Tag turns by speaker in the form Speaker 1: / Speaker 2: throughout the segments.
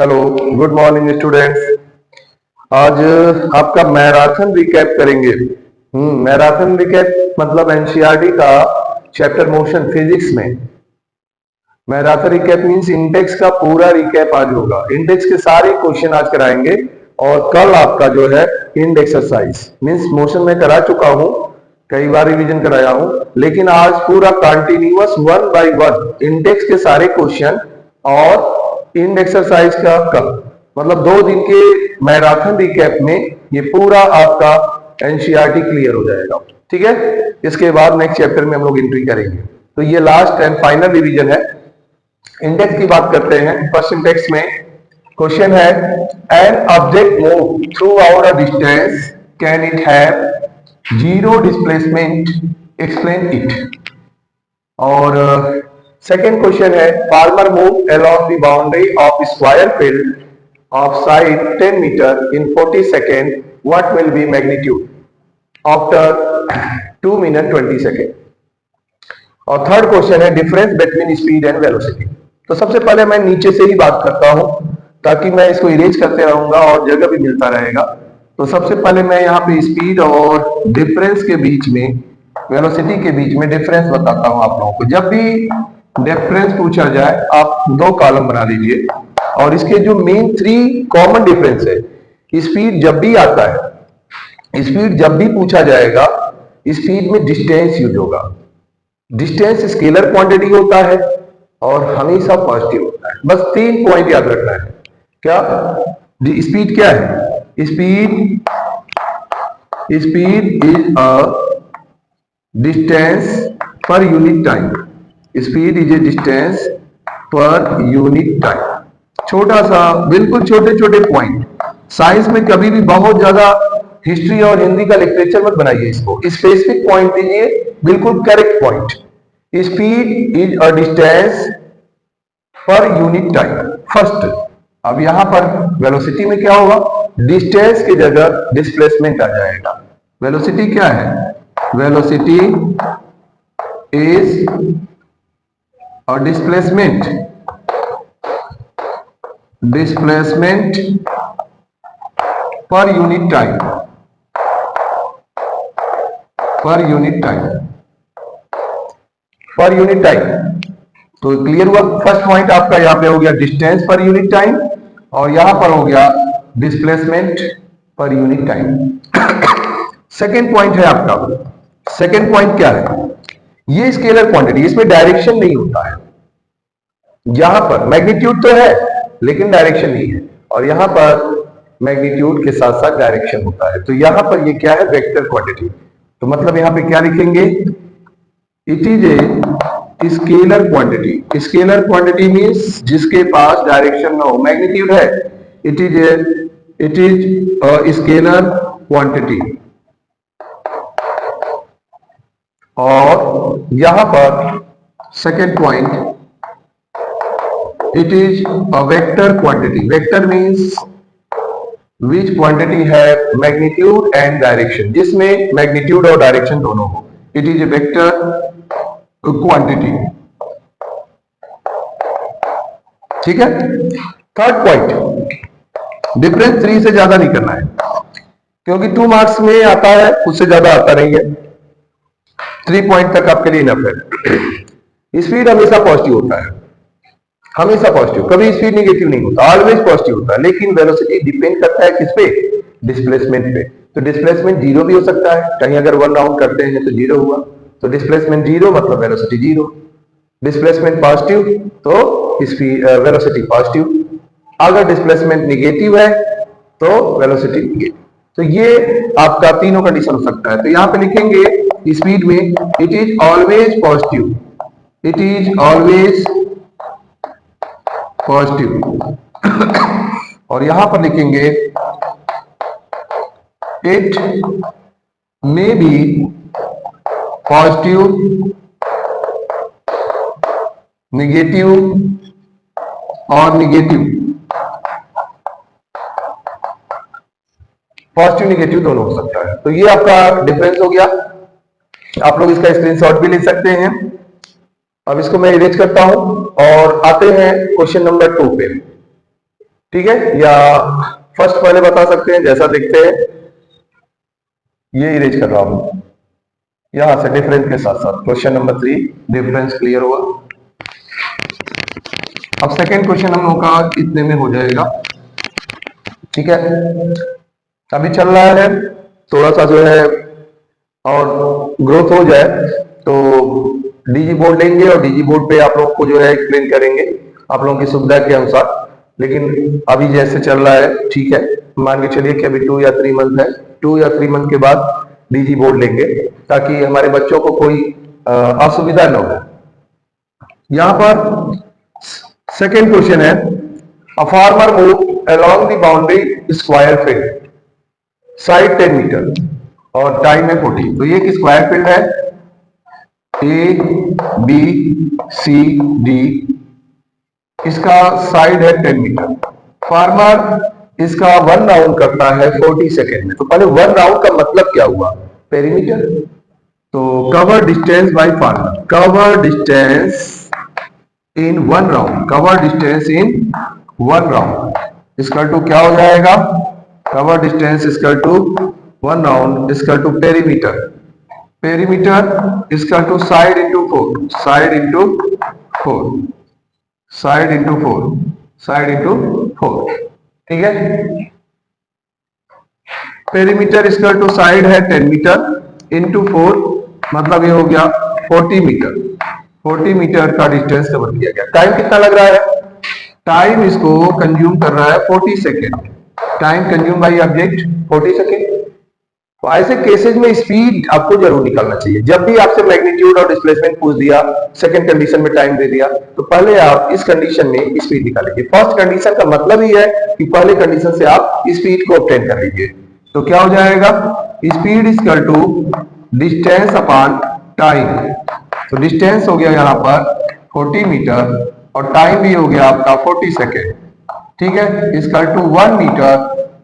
Speaker 1: Hello, good morning students. आज आपका marathon recap करेंगे। मैराथन रिकैप मतलब एनसीईआरटी का चैप्टर मोशन फिजिक्स में मैराथन रिकैप मींस इंडेक्स का पूरा रिकैप आज होगा। इंडेक्स के सारे क्वेश्चन आज कराएंगे और कल आपका जो है इंड एक्सरसाइज मींस मोशन में करा चुका हूं, कई बार रिवीजन कराया हूं, लेकिन आज पूरा कंटिन्यूअस 1 by 1 इंडेक्स के सारे क्वेश्चन और इंड एक्सरसाइज का कल मतलब 2 दिन के मैराथन रिकैप में ये पूरा आपका एनसीईआरटी क्लियर हो जाएगा। ठीक है, इसके बाद नेक्स्ट चैप्टर में हम लोग एंट्री करेंगे। तो ये लास्ट एंड फाइनल रिवीजन है। इंडेक्स की बात करते हैं। फर्स्ट इंडेक्स में क्वेश्चन है, an object move throughout a distance, can it have zero displacement, explain it. और सेकेंड क्वेश्चन है, farmer move along the boundary of square field of side 10 metre in 40 second, what will be magnitude after 2 minute 20 second. और third question है, difference between speed and velocity. तो सबसे पहले मैं नीचे से ही बात करता हूं ताकि मैं इसको इरेज करते रहूंगा और जगह भी मिलता रहेगा। तो सबसे पहले मैं यहाँ पे स्पीड और डिफरेंस के बीच में, वेलोसिटी के बीच में डिफरेंस बताता हूं आप लोगों को। जब भी डिफरेंस पूछा जाए आप 2 कॉलम बना लीजिए और इसके जो मेन 3 कॉमन डिफरेंस है, स्पीड जब भी आता है, स्पीड जब भी पूछा जाएगा, स्पीड में डिस्टेंस यूज होगा। डिस्टेंस स्केलर क्वांटिटी होता है और हमेशा पॉजिटिव होता है। बस 3 पॉइंट याद रखना है। क्या स्पीड क्या है? Speed is a distance per unit time. Speed is a distance per unit time. छोटा सा, बिल्कुल छोटे छोटे पॉइंट। साइंस में कभी भी बहुत ज्यादा हिस्ट्री और हिंदी का लिटरेचर मत बनाइए, इसको स्पेसिफिक पॉइंट दीजिए, बिल्कुल correct point. Speed is a distance per unit time, first. अब यहां पर वेलोसिटी में क्या होगा? डिस्टेंस की जगह डिस्प्लेसमेंट आ जाएगा। वेलोसिटी क्या है? Velocity is a displacement per unit time, per unit time, per unit time. तो क्लियर हुआ? फर्स्ट पॉइंट आपका यहां पे हो गया डिस्टेंस पर यूनिट टाइम और यहां पर हो गया displacement per unit time. Second point है आपका, सेकेंड पॉइंट क्या है? ये स्केलर क्वांटिटी, इसमें डायरेक्शन नहीं होता है। यहां पर मैग्नीट्यूड तो है लेकिन डायरेक्शन नहीं है, और यहां पर मैग्नीट्यूड के साथ साथ डायरेक्शन होता है। तो यहां पर ये क्या है? Vector quantity. तो मतलब यहां पे क्या लिखेंगे? It is a scalar quantity. Scalar quantity means जिसके पास डायरेक्शन ना हो। मैग्नीट्यूड है, it is a scalar quantity. और यहां पर second point, it is a vector quantity. Vector means which quantity है मैग्नीट्यूड एंड डायरेक्शन, जिसमें मैग्नीट्यूड और डायरेक्शन दोनों हो। It is a vector quantity. ठीक है। थर्ड पॉइंट, डिफरेंस 3 से ज्यादा नहीं करना है क्योंकि 2 मार्क्स में आता है, उससे ज्यादा आता नहीं है। 3 पॉइंट तक आपके लिए इनफ है। स्पीड हमेशा पॉजिटिव होता है, हमेशा पॉजिटिव, कभी स्पीड नेगेटिव नहीं होता, ऑलवेज पॉजिटिव होता है। लेकिन वेलोसिटी डिपेंड करता है किस पे? डिस्प्लेसमेंट पे। तो डिस्प्लेसमेंट जीरो भी हो सकता है, कहीं अगर 1 राउंड करते हैं तो जीरो हुआ, तो डिस्प्लेसमेंट जीरो मतलब वेलोसिटी जीरो। डिस्प्लेसमेंट पॉजिटिव तो वेलोसिटी पॉजिटिव। अगर डिस्प्लेसमेंट निगेटिव है तो वेलोसिटी निगेटिव। तो ये आपका तीनों कंडीशन हो सकता है। तो यहां पे लिखेंगे स्पीड में it is always positive, it is always positive. और यहां पर लिखेंगे it may be positive, negative और निगेटिव। पॉजिटिव निगेटिव दोनों हो सकता है। तो ये आपका डिफरेंस हो गया। आप लोग इसका स्क्रीनशॉट भी ले सकते हैं। अब इसको मैं इरेज करता हूं और आते हैं क्वेश्चन नंबर 2 पे। ठीक है, या फर्स्ट पहले बता सकते हैं, जैसा देखते हैं ये इरेज कर रहा हूं यहां से डिफरेंस के साथ साथ। क्वेश्चन नंबर 3 डिफरेंस क्लियर हुआ। अब सेकेंड क्वेश्चन हम लोग का इतने में हो जाएगा। ठीक है, अभी चल रहा है थोड़ा सा जो है और ग्रोथ हो जाए तो डीजी बोर्ड लेंगे और डीजी बोर्ड पे आप लोग को जो है एक्सप्लेन करेंगे आप लोगों की सुविधा के अनुसार। लेकिन अभी जैसे चल रहा है ठीक है, मान के चलिए कि अभी 2 या 3 मंथ है, 2 या 3 मंथ के बाद डीजी बोर्ड लेंगे ताकि हमारे बच्चों को कोई असुविधा न हो। यहां पर सेकेंड क्वेश्चन है, a farmer move along the boundary square field side 10 metre और टाइम है 40। तो ये एक स्क्वायर फील्ड है, ए बी सी डी, इसका साइड है 10 मीटर। फार्मर इसका 1 राउंड करता है 40 सेकेंड में। तो पहले 1 राउंड का मतलब क्या हुआ, पेरीमीटर। तो cover distance by farmer, cover distance in 1 round, cover distance in 1 round इसका टू क्या हो जाएगा, कवर डिस्टेंस इसका टू 1 राउंड इसका टू पेरीमीटर, पेरीमीटर इसका to side into 4, side into 4, side into 4, side into 4। ठीक है, पेरीमीटर इसका टू साइड है 10 मीटर इंटू 4, मतलब ये हो गया 40 मीटर, 40 मीटर का डिस्टेंस कवर किया गया। टाइम कितना लग रहा है, टाइम इसको कंज्यूम कर रहा है 40 second, time consume by object 40 second. तो ऐसे केसेस में स्पीड आपको जरूर निकालना चाहिए। जब भी आपसे मैग्नीट्यूड और डिस्प्लेसमेंट पूछ दिया, सेकंड कंडीशन में टाइम दे दिया, तो पहले आप इस कंडीशन में स्पीड निकालेंगे। फर्स्ट कंडीशन का मतलब ही है कि पहले कंडीशन से आप स्पीड को ऑब्टेन कर लीजिए। तो क्या हो जाएगा, speed equal to distance upon time. तो डिस्टेंस हो गया यहाँ पर 40 मीटर और टाइम भी हो गया आपका 40 सेकेंड। ठीक है, इक्वल टू 1 मीटर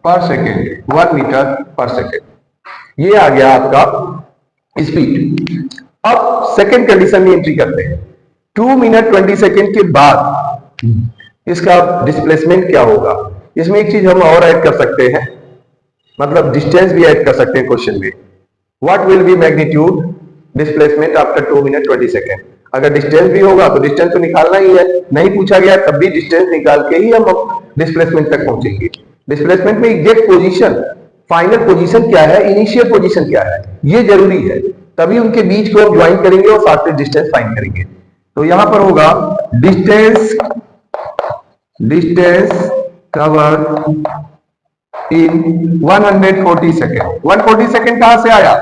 Speaker 1: पर सेकेंड, 1 मीटर पर सेकेंड। ये आ गया आपका स्पीड। अब सेकेंड कंडीशन में एंट्री करते हैं। 2 मिनट 20 सेकेंड के बाद इसका डिस्प्लेसमेंट क्या होगा। इसमें एक चीज हम और ऐड कर सकते हैं, मतलब डिस्टेंस भी ऐड कर सकते हैं क्वेश्चन में। What will be magnitude displacement after 2 minute 20 second. अगर डिस्टेंस भी होगा तो डिस्टेंस तो निकालना ही है, नहीं पूछा गया तब भी डिस्टेंस निकाल के ही हम डिस्प्लेसमेंट तक पहुंचेंगे। डिस्प्लेसमेंट में एग्जैक्ट पोजीशन, फाइनल पोजीशन क्या है, इनिशियल पोजीशन क्या है, ये जरूरी है, तभी उनके बीच को ज्वाइन करेंगे और साथ में डिस्टेंस फाइंड करेंगे। तो यहां पर होगा distance, distance cover in 140 second. 140 second कहां से आया,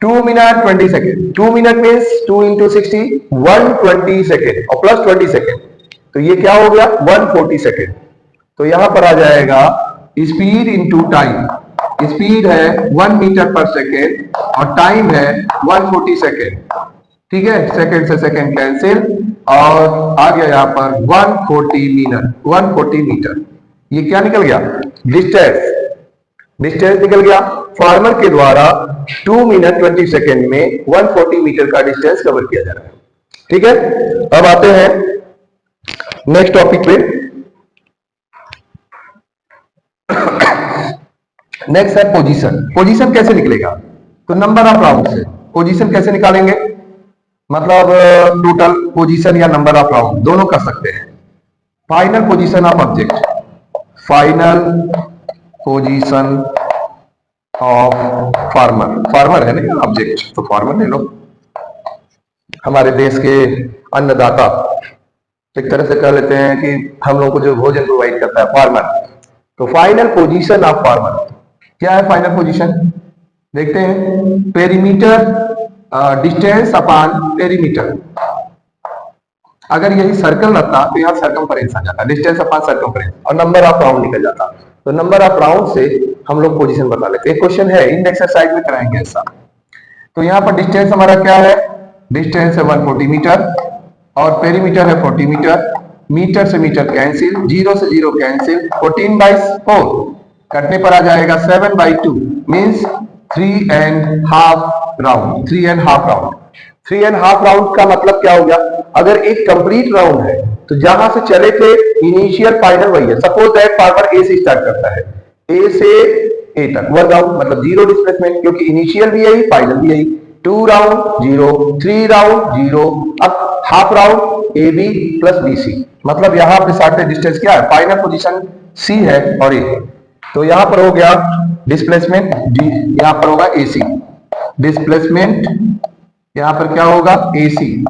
Speaker 1: 2 minute 20 second. 2 minute means 2 into 60 120 second और प्लस 20 सेकेंड, तो ये क्या हो गया 140 सेकेंड। तो यहां पर आ जाएगा स्पीड इंटू टाइम। स्पीड है 1 मीटर पर सेकेंड और टाइम है 140 सेकेंड। ठीक है, सेकेंड से सेकेंड कैंसिल और आ गया यहां पर 140 मिनट, 140 मीटर। ये क्या निकल गया, डिस्टेंस, डिस्टेंस निकल गया। फार्मर के द्वारा 2 मिनट 20 सेकेंड में 140 मीटर का डिस्टेंस कवर किया जा रहा है। ठीक है, अब आते हैं नेक्स्ट टॉपिक पे। नेक्स्ट है पोजीशन। पोजीशन कैसे निकलेगा, तो नंबर ऑफ राउंड से पोजीशन कैसे निकालेंगे, मतलब टोटल पोजीशन या नंबर ऑफ राउंड दोनों कर सकते हैं। Final position of object, final position of farmer, farmer है ना ऑब्जेक्ट, तो फार्मर ले लो, हमारे देश के अन्नदाता, एक तरह से कह लेते हैं कि हम लोग को जो भोजन प्रोवाइड करता है फार्मर। तो फाइनल पोजीशन ऑफ फार्मर क्या है, फाइनल पोजीशन देखते हैं, पेरीमीटर डिस्टेंस अपॉन पेरीमीटर। अगर यही सर्कल रहता तो यहाँ सर्कमफरेंस आ जाता, डिस्टेंस अपॉन सर्कमफरेंस और नंबर ऑफ राउंड निकल जाता। तो नंबर ऑफ राउंड से हम लोग पोजीशन बता लेते हैं। एक क्वेश्चन है इन एक्सरसाइज में कराएंगे ऐसा। तो यहाँ पर डिस्टेंस हमारा क्या है, डिस्टेंस है 140 मीटर और पेरीमीटर है 40 मीटर। मीटर से मीटर कैंसिल, 0 से 0 कैंसिल, 14/4 कटने पर आ जाएगा 7/2 मीन्स 3.5 राउंड, 3.5 राउंड। 3.5 राउंड का मतलब क्या हो गया, अगर एक कंप्लीट राउंड है तो जहां से चले थे इनिशियल फाइनल वही है। सपोज दैट फार्मर ए से स्टार्ट करता है, ए से ए तक 1 राउंड मतलब 0 डिस्प्लेसमेंट, क्योंकि इनिशियल भी यही फाइनल भी यही। 2 राउंड 0, 3 राउंड 0, अब half round A B plus B C, मतलब यहां पे शॉर्टेज डिस्टेंस क्या है, फाइनल पोजीशन सी है और ए। तो यहां पर हो गया डिस्प्लेसमेंट डी, यहां पर होगा एसी डिस्प्लेसमेंट, यहां पर क्या होगा एसी।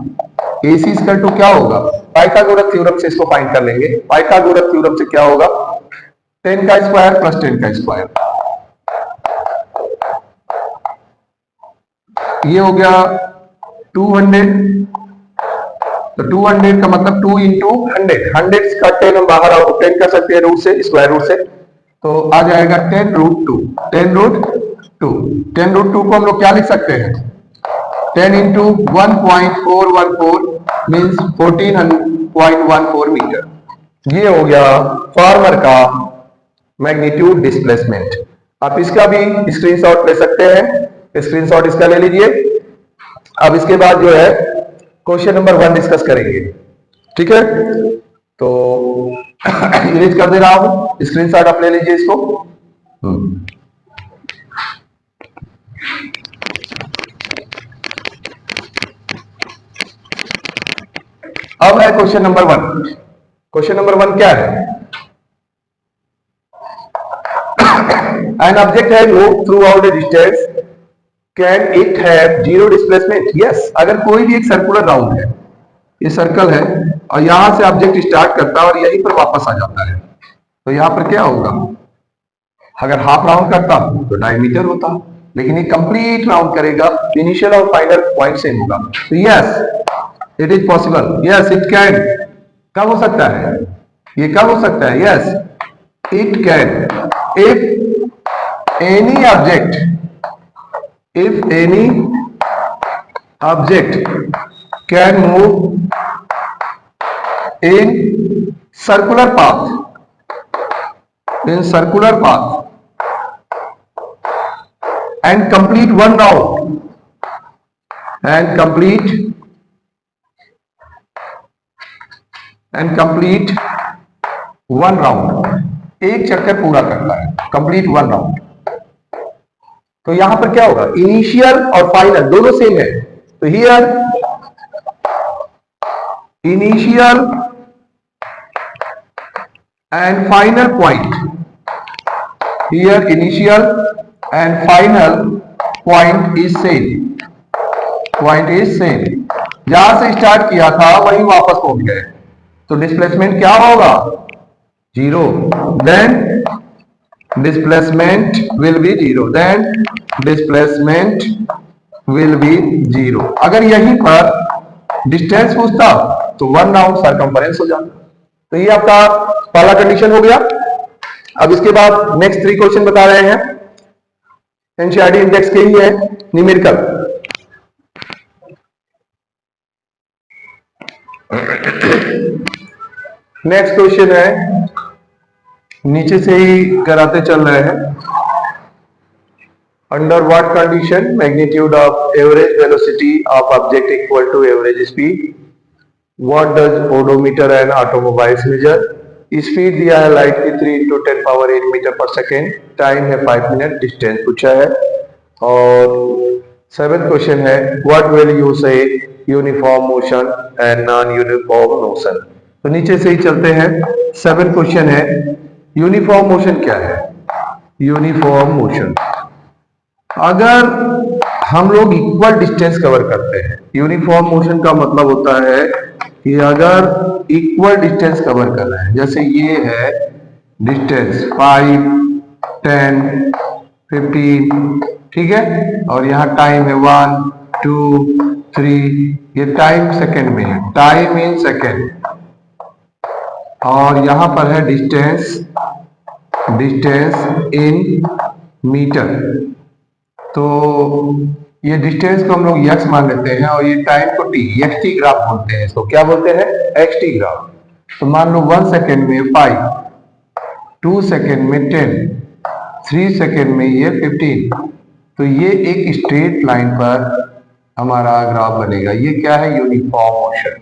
Speaker 1: एसी इक्वल टू क्या होगा, पाइथागोरस थ्योरम से इसको फाइंड कर लेंगे। पाइथागोरस थ्योरम से क्या होगा, 10 का स्क्वायर प्लस 10 का स्क्वायर, ये हो गया 200। तो 200 का मतलब 2 इंटू 100, 100 का 10 हम बाहर 10 कर सकते हैं रूट से, स्क्वायर रूट से, तो आ जाएगा 10 रूट 2, 10 रूट 2। 10 रूट 2 को हम लोग क्या लिख सकते हैं, 10 इंटू 1.414 मीन्स 14.14 मीटर। ये हो गया फार्मर का मैग्नीट्यूड डिस्प्लेसमेंट। आप इसका भी स्क्रीनशॉट ले सकते हैं, स्क्रीनशॉट इसका ले लीजिए। अब इसके बाद जो है क्वेश्चन नंबर 1 डिस्कस करेंगे, ठीक है। तो इरेज कर दे रहा हूं, स्क्रीनशॉट आप ले लीजिए इसको। अब है क्वेश्चन नंबर 1। क्वेश्चन नंबर 1 क्या है, एन ऑब्जेक्ट है move through out A distance, can it have zero displacement. Yes, अगर कोई भी एक सर्कुलर राउंड है, ये सर्कल है और यहां से ऑब्जेक्ट स्टार्ट करता है और यहीं पर वापस आ जाता है, तो यहां पर क्या होगा, अगर हाफ राउंड करता तो डायमीटर होता, लेकिन ये कंप्लीट राउंड करेगा, इनिशियल और फाइनल पॉइंट सेम होगा। तो yes it is possible, yes it can. कब हो सकता है, ये कब हो सकता है, yes it can if any object, if any object can move in circular path and complete one round and complete one round, एक चक्कर पूरा करता है, complete one round। तो यहां पर क्या होगा, इनिशियल और फाइनल दोनों सेम है, तो here initial and final point, here initial and final point is same, जहां से स्टार्ट किया था वहीं वापस पहुंच गए, तो डिस्प्लेसमेंट क्या होगा, 0। Then displacement will be 0, then displacement will be 0। अगर यहीं पर डिस्टेंस पूछता तो 1 राउंड सरकमफेरेंस हो जाता। तो ये आपका पहला कंडीशन हो गया। अब इसके बाद नेक्स्ट 3 क्वेश्चन बता रहे हैं, एनसीईआरटी इंडेक्स के ही है, न्यूमेरिकल। नेक्स्ट क्वेश्चन है, नीचे से ही कराते चल रहे हैं। Under what condition magnitude of average velocity of object equal to average speed, what does odometer and automobiles measure. Speed दिया है लाइट की 3 इंटू 10 पावर 8 मीटर पर सेकेंड, टाइम है 5 मिनट, डिस्टेंस पूछा है। और 7th क्वेश्चन है, व्हाट विल यू से uniform motion and non uniform motion. तो नीचे से ही चलते हैं। 7th क्वेश्चन है, यूनिफॉर्म मोशन क्या है, यूनिफॉर्म मोशन अगर हम लोग इक्वल डिस्टेंस कवर करते हैं, यूनिफॉर्म मोशन का मतलब होता है कि अगर इक्वल डिस्टेंस कवर कर रहे हैं, जैसे ये है डिस्टेंस 5, 10, 15, ठीक है, और यहाँ टाइम है 1, 2, 3, ये टाइम सेकेंड में है, टाइम इन सेकेंड, और यहां पर है डिस्टेंस इन मीटर। तो ये डिस्टेंस को हम लोग x मान लेते हैं और ये टाइम को t, xt ग्राफ बोलते हैं, इसको क्या बोलते हैं, xt ग्राफ। तो मान लो 1 सेकेंड में 5, 2 सेकेंड में 10, 3 सेकेंड में ये 15। तो ये एक स्ट्रेट लाइन पर हमारा ग्राफ बनेगा। ये क्या है, यूनिफॉर्म मोशन,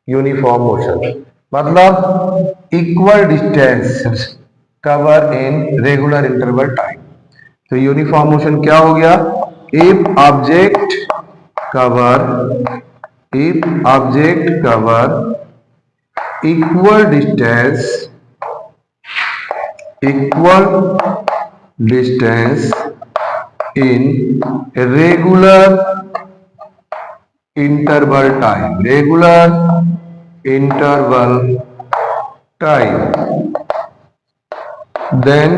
Speaker 1: यूनिफॉर्म मोशन। मतलब equal distance cover in regular interval time. तो यूनिफॉर्म मोशन क्या हो गया? If object cover equal distance in regular interval time, then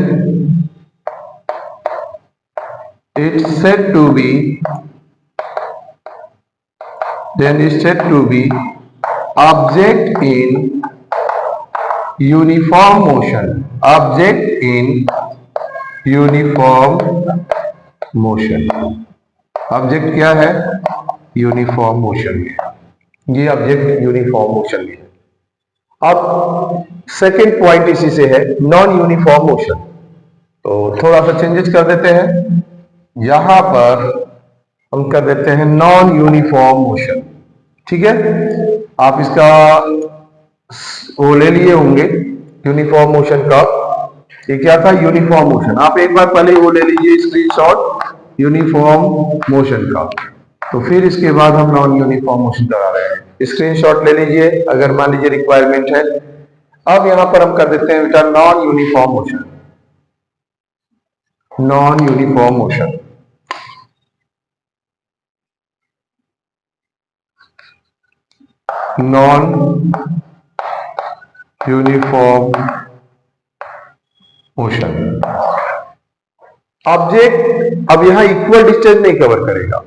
Speaker 1: it's said to be object in uniform motion. Object क्या है? Uniform motion में। ये object uniform motion में है। अब सेकेंड पॉइंट इसी से है, नॉन यूनिफॉर्म मोशन। तो थोड़ा सा चेंजेस कर देते हैं, यहां पर हम कर देते हैं नॉन यूनिफॉर्म मोशन। ठीक है, आप इसका वो ले लिए होंगे यूनिफॉर्म मोशन का। ये क्या था? Uniform motion. आप एक बार पहले वो ले लीजिए स्क्रीनशॉट यूनिफॉर्म मोशन का, तो फिर इसके बाद हम नॉन यूनिफॉर्म मोशन करा रहे हैं। स्क्रीनशॉट ले लीजिए अगर मान लीजिए रिक्वायरमेंट है। अब यहां पर हम कर देते हैं बेटा non uniform motion. Non uniform motion, non uniform motion. Object अब यहां इक्वल डिस्टेंस नहीं कवर करेगा।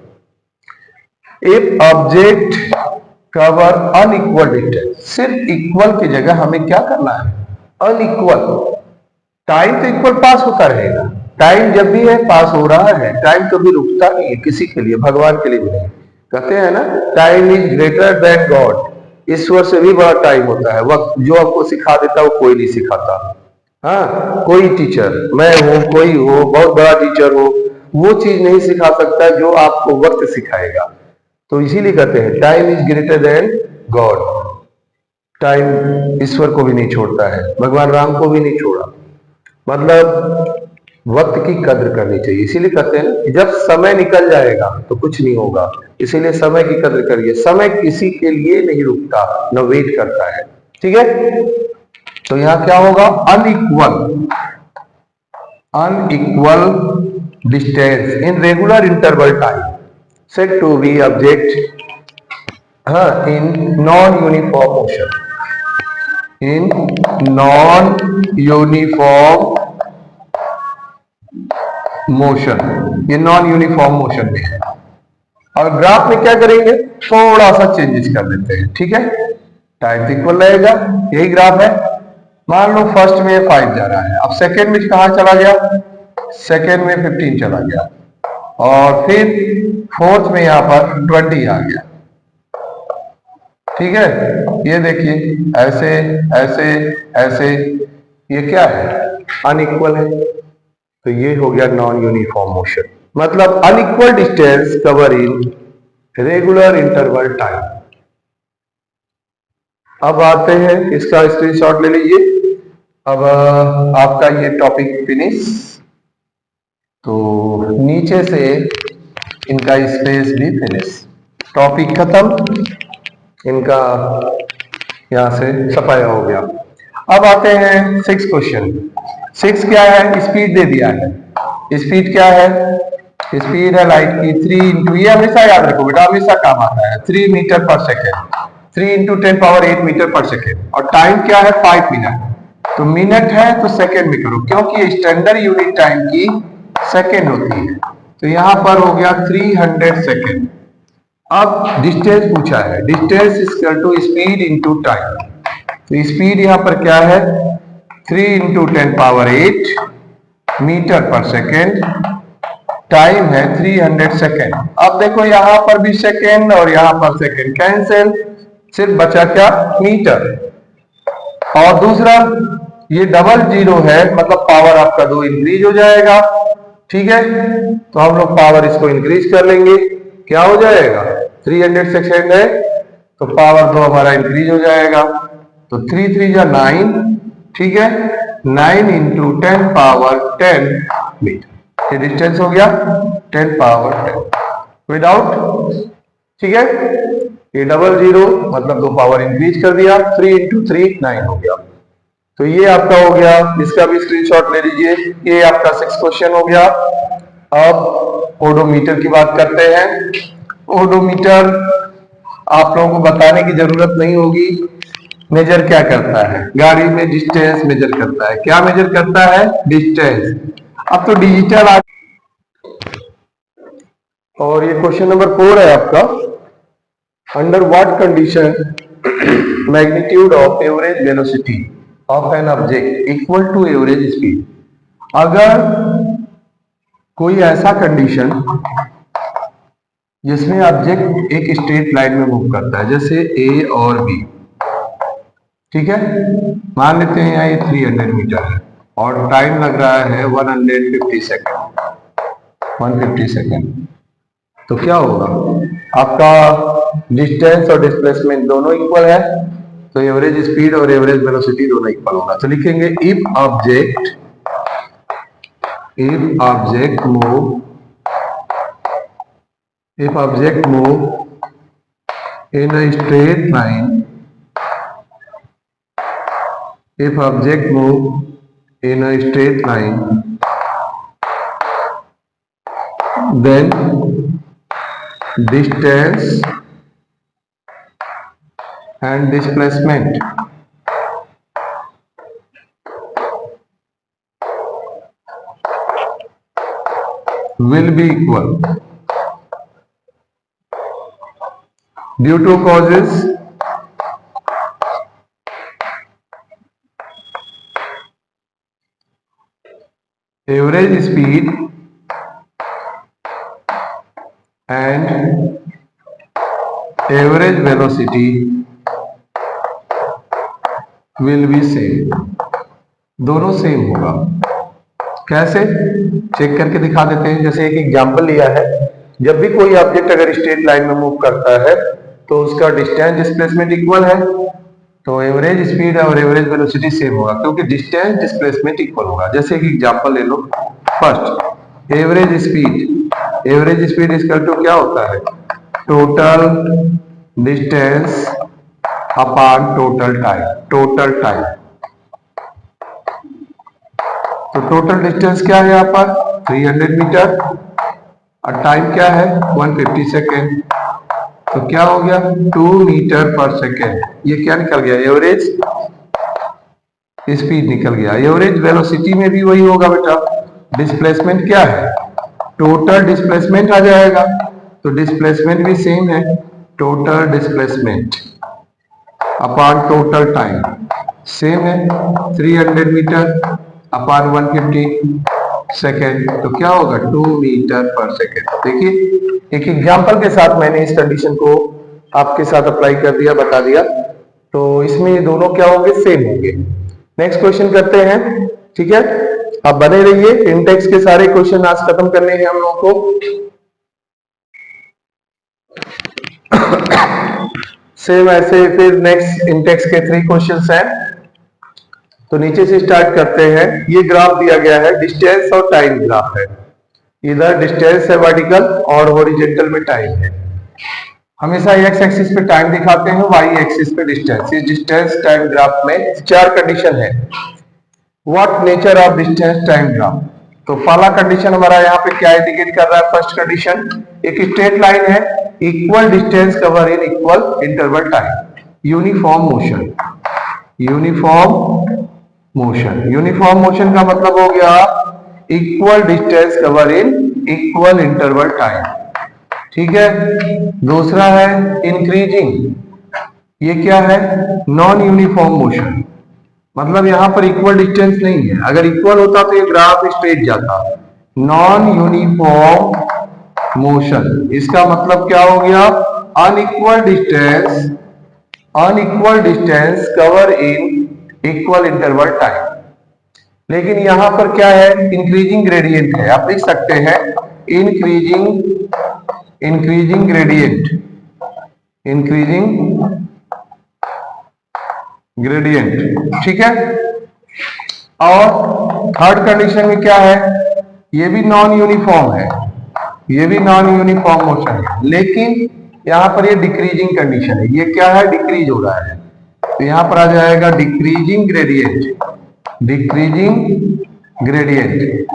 Speaker 1: If object cover unequal distance, सिर्फ इक्वल की जगह हमें क्या करना है? अनइक्वल। टाइम तो इक्वल पास होता रहेगा, टाइम जब भी है पास हो रहा है, टाइम कभी रुकता नहीं है किसी के लिए, भगवान के लिए भी नहीं। कहते हैं ना, time is greater than God. ईश्वर से भी बड़ा टाइम होता है। वक्त जो आपको सिखा देता है वो कोई नहीं सिखाता। हाँ, कोई टीचर, मैं हूं, कोई हो, बहुत बड़ा टीचर हो, वो चीज नहीं सिखा सकता जो आपको वक्त सिखाएगा। तो इसीलिए कहते हैं time is greater than God. Time ईश्वर को भी नहीं छोड़ता है, भगवान राम को भी नहीं छोड़ा। मतलब वक्त की कद्र करनी चाहिए। इसीलिए कहते हैं जब समय निकल जाएगा तो कुछ नहीं होगा, इसीलिए समय की कद्र करिए। समय किसी के लिए नहीं रुकता, न वेट करता है। ठीक है, तो यहां क्या होगा? Unequal distance in regular interval time said to be object in non-uniform motion. In non-uniform motion, ये नॉन यूनिफॉर्म मोशन में है। और ग्राफ में क्या करेंगे? थोड़ा सा चेंजेस कर देते हैं। ठीक है, टाइम इक्वल रहेगा, यही ग्राफ है। मान लो फर्स्ट में 5 जा रहा है, अब सेकेंड में कहा चला गया? सेकेंड में 15 चला गया, और फिर फोर्थ में यहां पर 20 आ गया। ठीक है, ये देखिए ऐसे ऐसे ऐसे, ये क्या है? अनइक्वल है। तो ये हो गया नॉन यूनिफॉर्म मोशन, मतलब unequal distance cover in regular interval time. अब आते हैं, इसका स्क्रीनशॉट ले लीजिए। अब आपका ये टॉपिक फिनिश। तो नीचे से इनका स्पेस भी फिनिश, टॉपिक खत्म, इनका यहां से सफाया हो गया। अब आते हैं 6 क्वेश्चन। 6 क्या है? स्पीड दे दिया है। स्पीड क्या है? स्पीड है लाइट की 3 इंटू, ये हमेशा याद रखो बेटा, हमेशा काम आता है, 3 मीटर पर सेकेंड, 3 इंटू 10⁸ मीटर पर सेकेंड। और टाइम क्या है? 5 मिनट। तो मिनट है तो सेकेंड में करो, क्योंकि स्टैंडर्ड यूनिट टाइम की सेकेंड होती है। तो यहां पर हो गया 300 सेकेंड। अब डिस्टेंस पूछा है, distance equal to speed into time. तो स्पीड यहां पर क्या है? 3 इंटू 10⁸ मीटर पर सेकेंड। टाइम है 300 सेकेंड। अब देखो यहां पर भी सेकेंड और यहां पर सेकेंड कैंसिल, सिर्फ बचा क्या? मीटर। और दूसरा ये डबल जीरो है, मतलब पावर आपका 2 इंक्रीज हो जाएगा। ठीक है, तो हम लोग पावर इसको इंक्रीज कर लेंगे। क्या हो जाएगा? 300 सेकेंड है तो पावर 2 हमारा इंक्रीज हो जाएगा। तो 3 3 जा 9, ठीक है, 9 इंटू 10 पावर 10 मीटर, ये डिस्टेंस हो गया 10 पावर 10 विदाउट, ठीक है। ये 00 मतलब 2 पावर इंक्रीज कर दिया, 3 इंटू 3 9 हो गया। तो ये आपका हो गया, इसका भी स्क्रीनशॉट ले लीजिए। ये आपका 6 क्वेश्चन हो गया। अब ओडोमीटर की बात करते हैं। ओडोमीटर आप लोगों को बताने की जरूरत नहीं होगी। मेजर क्या करता है? गाड़ी में डिस्टेंस मेजर करता है। क्या मेजर करता है? डिस्टेंस। अब तो डिजिटल आ, और ये क्वेश्चन नंबर 4 है आपका। Under what condition magnitude of average velocity of an object equal to average speed. अगर कोई ऐसा कंडीशन जिसमें ऑब्जेक्ट एक स्ट्रेट लाइन में मूव करता है, जैसे ए और बी, ठीक है, मान लेते हैं यहाँ ये 300 मीटर है और टाइम लग रहा है 150 सेकेंड, 150 सेकेंड। तो क्या होगा? आपका डिस्टेंस और डिस्प्लेसमेंट दोनों इक्वल है, तो एवरेज स्पीड और एवरेज वेलोसिटी दोनों इक्वल होगा। तो लिखेंगे if object move in a straight line, if object move in a straight line, then distance and displacement will be equal due to causes average speed and average velocity will be same। दोनों same होगा। कैसे? Check करके दिखा देते हैं। जैसे एक example लिया है, जब भी कोई ऑब्जेक्ट अगर स्ट्रेट लाइन में मूव करता है तो उसका डिस्टेंस डिस्प्लेसमेंट इक्वल है, तो एवरेज स्पीड और एवरेज वेलोसिटी सेम होगा, क्योंकि डिस्टेंस डिस्प्लेसमेंट इक्वल होगा। जैसे एक एग्जांपल ले लो। First average speed equal to क्या होता है? Total distance upon total time. तो टोटल डिस्टेंस क्या है यहाँ पर? 300 मीटर और टाइम क्या है? 150 सेकेंड। तो क्या हो गया? 2 मीटर पर सेकेंड। ये क्या निकल गया? एवरेज स्पीड निकल गया। एवरेज वेलोसिटी में भी वही होगा बेटा। डिस्प्लेसमेंट क्या है? टोटल डिस्प्लेसमेंट आ जाएगा, तो डिस्प्लेसमेंट भी सेम है। Total displacement upon total time same है, 300 मीटर अपॉन 150 सेकेंड। तो क्या होगा? 2 मीटर पर सेकेंड। देखिए एक एग्जांपल के साथ मैंने इस कंडीशन को आपके साथ अप्लाई कर दिया, बता दिया। तो इसमें ये दोनों क्या होंगे? सेम होंगे। नेक्स्ट क्वेश्चन करते हैं, ठीक है। आप बने रहिए। इंटेक्स के सारे क्वेश्चन आज खत्म करने हैं हम लोगों को। सेम ऐसे फिर नेक्स्ट इंटेक्स के 3 क्वेश्चंस हैं। तो नीचे से स्टार्ट करते हैं। ये ग्राफ दिया गया है, डिस्टेंस और टाइम ग्राफ है। इधर डिस्टेंस है वर्टिकल और हॉरिजॉन्टल में टाइम है। हमेशा एक्स एक्सिस पे टाइम दिखाते हैं, वाई एक्सिस पे डिस्टेंस। इस डिस्टेंस टाइम ग्राफ में 4 कंडीशन है। What nature of distance time graph? तो पहला कंडीशन हमारा यहाँ पे क्या इंडिकेट कर रहा है? फर्स्ट कंडीशन, एक स्ट्रेट लाइन है, equal distance cover in equal interval time, uniform motion. Uniform motion का मतलब हो गया equal distance cover in equal interval time, ठीक है। दूसरा है इंक्रीजिंग, ये क्या है? नॉन यूनिफॉर्म मोशन, मतलब यहां पर इक्वल डिस्टेंस नहीं है। अगर इक्वल होता तो ये ग्राफ स्ट्रेट जाता। नॉन यूनिफॉर्म मोशन, इसका मतलब क्या हो गया? Unequal distance cover in equal interval time. लेकिन यहां पर क्या है? इंक्रीजिंग ग्रेडियंट है। आप लिख सकते हैं इंक्रीजिंग ग्रेडियंट, ठीक है। और थर्ड कंडीशन में क्या है, ये भी नॉन यूनिफॉर्म है, ये भी नॉन यूनिफॉर्म मोशन है, लेकिन यहां पर ये डिक्रीजिंग कंडीशन है, ये क्या है, डिक्रीज हो रहा है, तो यहां पर आ जाएगा decreasing gradient, decreasing gradient,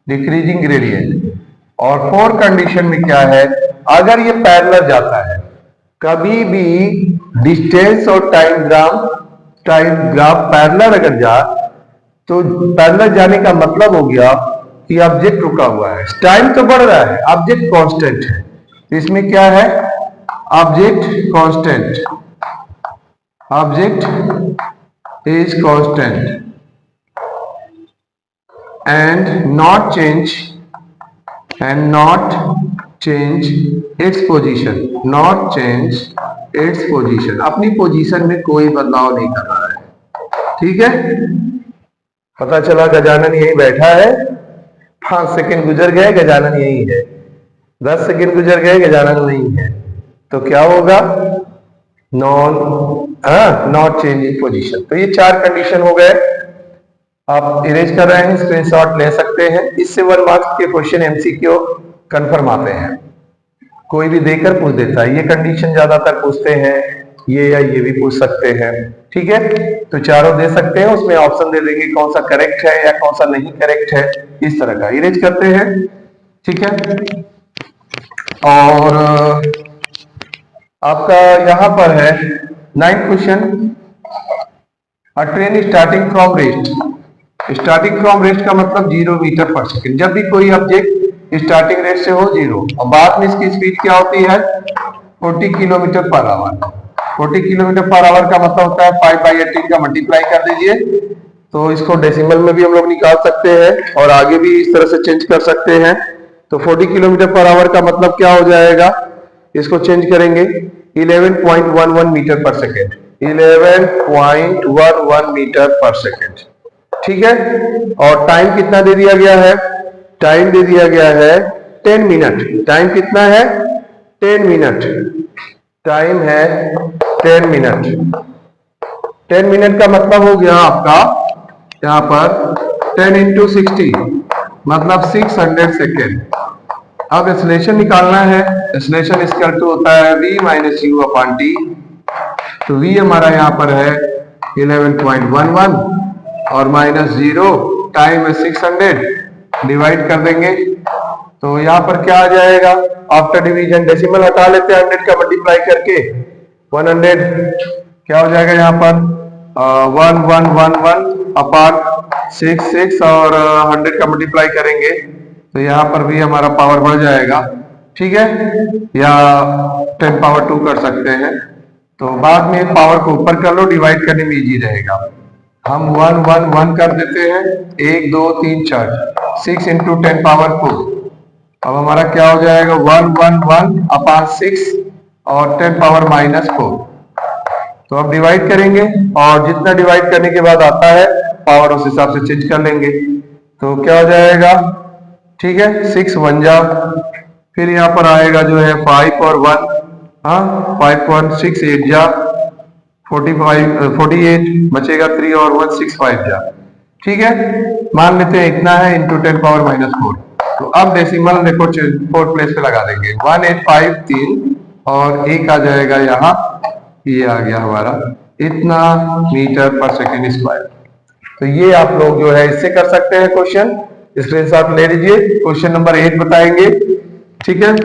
Speaker 1: decreasing gradient. और फोर्थ कंडीशन में क्या है, अगर ये पैरेलल जाता है, कभी भी डिस्टेंस और टाइम ग्राफ पैरेलल अगर जा, तो पैरेलल जाने का मतलब हो गया कि ऑब्जेक्ट रुका हुआ है, टाइम तो बढ़ रहा है, ऑब्जेक्ट कांस्टेंट है, तो इसमें क्या है, object constant, object is constant and not change its position, not change its position, अपनी पोजीशन में कोई बदलाव नहीं कर रहा है, ठीक है। पता चला गजानन यही बैठा है, 5 सेकंड गुजर गए, गजानन यही है, 10 सेकंड गुजर गए, गजानन नहीं है, तो क्या होगा, नॉट चेंजिंग पोजीशन। तो ये 4 कंडीशन हो गए, आप इरेज कर रहे हैं, स्क्रीनशॉट ले सकते हैं, इससे 1 मार्क्स के क्वेश्चन एमसीक्यू कंफर्म आते हैं, कोई भी देकर पूछ देता है, ये कंडीशन ज्यादातर पूछते हैं, ये या ये भी पूछ सकते हैं, ठीक है। तो चारों दे सकते हैं, उसमें ऑप्शन दे देंगे कौन सा करेक्ट है या कौन सा नहीं करेक्ट है, इस तरह का इरेज करते हैं, ठीक है। और आपका यहां पर है 9th question, a train starting from rest, starting from rest का मतलब 0 मीटर पर सेकंड, जब भी कोई ऑब्जेक्ट स्टार्टिंग रेट से हो 0 और बाद में इसकी स्पीड क्या होती है, 40 kilometre per hour, 40 kilometre per hour का मतलब होता है 5/18 का मल्टीप्लाई कर दीजिए, तो इसको डेसिमल में भी हम लोग निकाल सकते हैं और आगे भी इस तरह से चेंज कर सकते हैं। तो 40 किलोमीटर पर आवर का मतलब क्या हो जाएगा, इसको चेंज करेंगे 11.11 मीटर पर सेकेंड, 11.11 मीटर पर सेकेंड, ठीक है। और टाइम कितना दे दिया गया है, टाइम दे दिया गया है 10 मिनट, टाइम कितना है, 10 मिनट, टाइम है 10 मिनट, 10 मिनट का मतलब हो गया आपका यहां पर 10 into 60 मतलब 600 सेकेंड। अब एक्सेलरेशन निकालना है, एक्सेलरेशन इक्वल टू होता है v minus u upon T, तो v हमारा यहाँ पर है 11.11 और माइनस 0, टाइम है 600, डिवाइड कर देंगे, तो यहाँ पर क्या आ जाएगा, आफ्टर डिवीजन डेसिमल हटा लेते हैं 100 का मल्टीप्लाई करके, 100 क्या हो जाएगा यहाँ पर 1111 अपॉन 6 और 100 का मल्टीप्लाई करेंगे, तो यहाँ पर भी हमारा पावर बढ़ जाएगा, ठीक है, या 10 पावर 2 कर सकते हैं, तो बाद में पावर को ऊपर कर लो, डिवाइड करने में इजी रहेगा। हम 1 1 1 कर देते हैं, 1 2 3 4, 6 into 10 पावर 4, अब हमारा क्या हो जाएगा 111 अपॉन 6 और 10 पावर माइनस 4, तो अब डिवाइड करेंगे और जितना डिवाइड करने के बाद आता है पावर उस हिसाब से चेंज कर लेंगे, तो क्या हो जाएगा, ठीक है, 6 1 जा, फिर यहाँ पर आएगा जो है 5 और 1, हाँ 5.6 8 जा, 48 बचेगा 3 और 1 6 5 जा, ठीक है, मान लेते हैं इतना है इंटू 10 पावर माइनस 4, तो अब डेसिमल देखो 4th प्लेस पे लगा देंगे, 1853 और एक आ जाएगा यहाँ, ये आ गया हमारा इतना मीटर पर सेकेंड स्क्वायर। तो ये आप लोग जो है इससे कर सकते हैं क्वेश्चन, स्क्रीनशॉट ले लीजिए, क्वेश्चन नंबर 8 बताएंगे, ठीक है।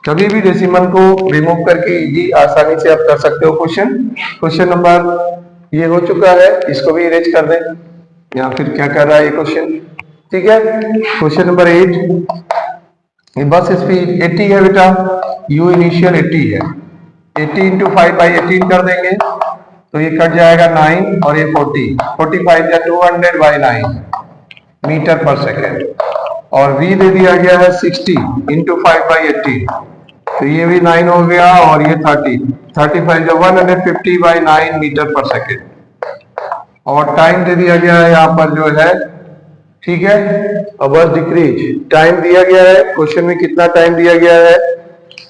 Speaker 1: कभी भी डेसिमल को रिमूव करके इजी आसानी से आप कर सकते हो क्वेश्चन। क्वेश्चन नंबर ये हो चुका है, इसको भी इरेज कर दें, या फिर क्या कर रहा है ये क्वेश्चन, ठीक है। क्वेश्चन नंबर 8, बस स्पीड 80 है बेटा, u इनिशियल 80 है, 80 इंटू 5/18 कर देंगे, तो ये कट जाएगा 9 और ये 40, 45 या 200/9 मीटर पर सेकेंड, और v दे दिया गया है 60 इंटू 5/18, तो ये भी 9 हो गया और ये 30, 35 या 150/9 मीटर पर सेकेंड, और टाइम दे दिया गया है यहाँ पर जो है, ठीक है। अब बस डिक्रीज टाइम दिया गया है, क्वेश्चन में कितना टाइम दिया गया है,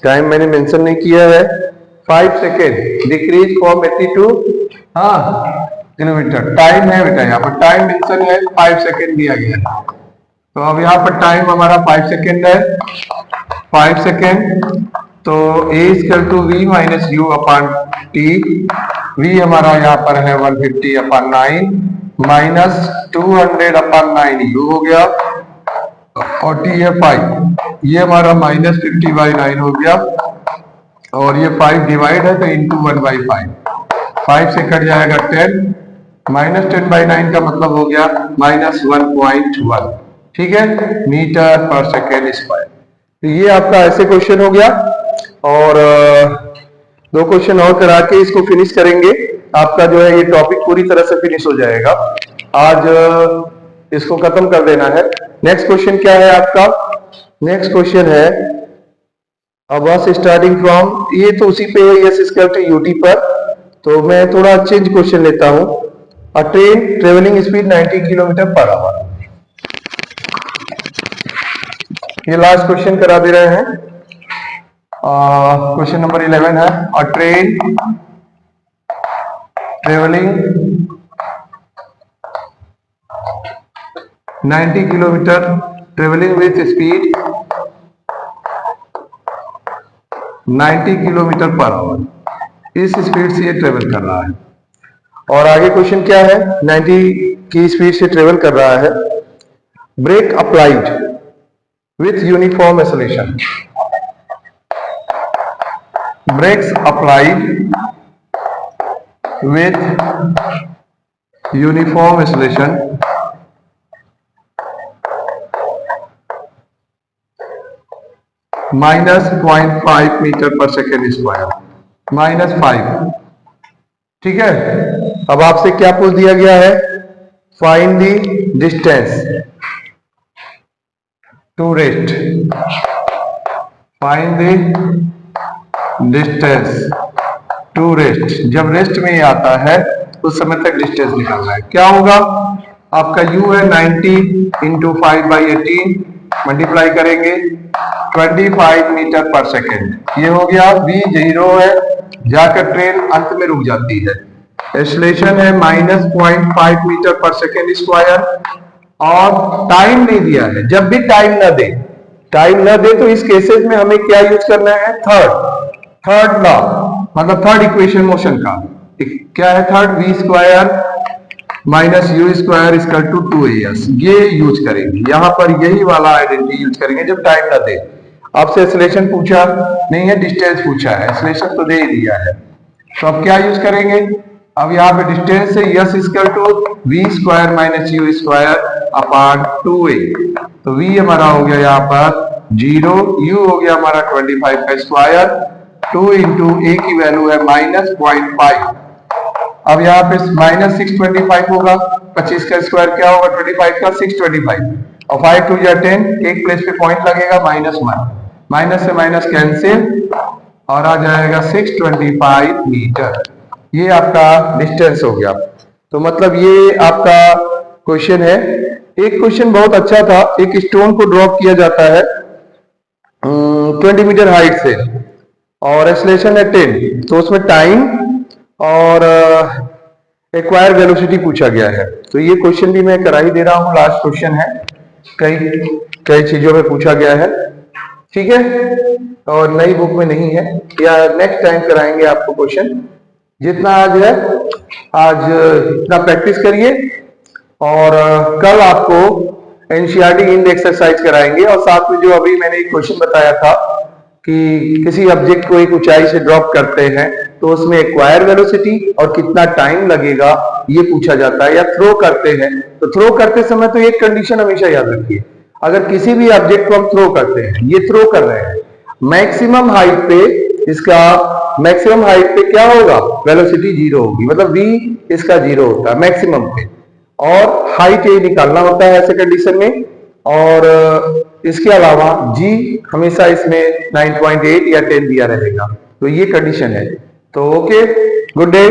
Speaker 1: टाइम मैंने मेंशन नहीं किया है, 5 सेकेंड, डिक्रीज फ्रॉम 80 to हाँ किलोमीटर। टाइम है बेटा, यहाँ पर टाइम मेंशन है 5 सेकेंड दिया गया है। तो अब यहाँ पर टाइम हमारा 5 सेकेंड है, 5 सेकेंड। तो a equal to v minus u upon t. v हमारा यहाँ पर है 150 अपॉन 9 माइनस 200 अपॉन 9 यू हो गया, और t है 5। ये हमारा माइनस 50/9 हो गया, और ये 5 डिवाइड है तो इंटू 1/5। 5 से कट जाएगा 10, माइनस 10/9 का मतलब हो गया माइनस 1.1, ठीक है, मीटर पर सेकेंड स्क्वायर। तो ये आपका ऐसे क्वेश्चन हो गया, और 2 क्वेश्चन और करा के इसको फिनिश करेंगे। आपका जो है ये टॉपिक पूरी तरह से फिनिश हो जाएगा। आज इसको खत्म कर देना है। नेक्स्ट क्वेश्चन क्या है आपका? नेक्स्ट क्वेश्चन है बस स्टार्टिंग फ्रॉम, ये तो उसी पे है, यस इक्वल टू यूटी पर। तो मैं थोड़ा चेंज क्वेश्चन लेता हूं। अ train travelling speed 90 kilometre per hour. ये लास्ट क्वेश्चन करा दे रहे हैं। क्वेश्चन नंबर 11 है, अ train travelling 90 kilometre travelling with speed 90 kilometre per hour, इस स्पीड से ये ट्रेवल कर रहा है। और आगे क्वेश्चन क्या है? 90 की स्पीड से ट्रेवल कर रहा है। Brake applied with uniform acceleration. Brakes applied with uniform acceleration minus 0.5 metre पर सेकेंड स्क्वायर, -5, ठीक है। अब आपसे क्या पूछ दिया गया है? Find the distance to rest. Find the distance to rest. जब रेस्ट में ये आता है उस समय तक डिस्टेंस निकालना है। क्या होगा? आपका u है 90 इंटू 5/18, मल्टीप्लाई करेंगे 25 मीटर पर सेकेंड। ये हो गया। v 0 है, जाकर ट्रेन अंत में रुक जाती है। एक्सेलरेशन है -0.5 मीटर पर सेकेंड स्क्वायर, और टाइम नहीं दिया है। जब भी टाइम ना दे तो इस केसेस में हमें क्या यूज करना है? थर्ड लॉ, मतलब थर्ड इक्वेशन मोशन का। क्या है third? v square minus u square equal to 2as, ये यूज करेंगे। यहां पर यही वाला आइडेंटिटी यूज करेंगे जब टाइम ना दे। आपसे एक्सेलरेशन पूछा नहीं है, डिस्टेंस पूछा है, एक्सेलरेशन तो दे ही दिया है। तो अब क्या यूज करेंगे? अब यहाँ पे डिस्टेंस है s equal to v square minus u square upon 2a। तो v हमारा हो गया यहाँ पर 0, u हो गया हमारा 25 का स्क्वायर, 2 इंटू a की वैल्यू है -0.5। अब यहाँ पे -625 होगा, 25 का स्क्वायर क्या होगा? 25 का 625, और 5 2 या 10, एक प्लेस पे पॉइंट लगेगा -1, माइनस से माइनस कैंसिल, और आ जाएगा 625 मीटर। ये आपका डिस्टेंस हो गया। तो मतलब ये आपका क्वेश्चन है। एक क्वेश्चन बहुत अच्छा था। एक स्टोन को ड्रॉप किया जाता है 20 मीटर हाइट से, और एक्सेलरेशन है 10, तो उसमें टाइम और एक्वायर वेलोसिटी पूछा गया है। तो ये क्वेश्चन भी मैं करा ही दे रहा हूँ, लास्ट क्वेश्चन है, कई चीजों में पूछा गया है, ठीक है, और नई बुक में नहीं है, या नेक्स्ट टाइम कराएंगे आपको क्वेश्चन। जितना आज है आज इतना प्रैक्टिस करिए, और कल आपको एनसीईआरटी इंड एक्सरसाइज कराएंगे, और साथ में जो अभी मैंने एक क्वेश्चन बताया था कि किसी ऑब्जेक्ट को एक ऊंचाई से ड्रॉप करते हैं तो उसमें एक्वायर वेलोसिटी और कितना टाइम लगेगा ये पूछा जाता है। या थ्रो करते हैं तो थ्रो करते समय तो एक कंडीशन हमेशा याद रखिए, अगर किसी भी ऑब्जेक्ट को हम थ्रो करते हैं, ये थ्रो कर रहे हैं, मैक्सिमम हाइट पे, इसका मैक्सिमम हाइट पे क्या होगा? वेलोसिटी 0 होगी, मतलब v इसका 0 होता है मैक्सिमम पे, और हाइट ये निकालना होता है ऐसे कंडीशन में। और इसके अलावा g हमेशा इसमें 9.8 या 10 दिया रहेगा। तो ये कंडीशन है। तो ओके, गुड डे।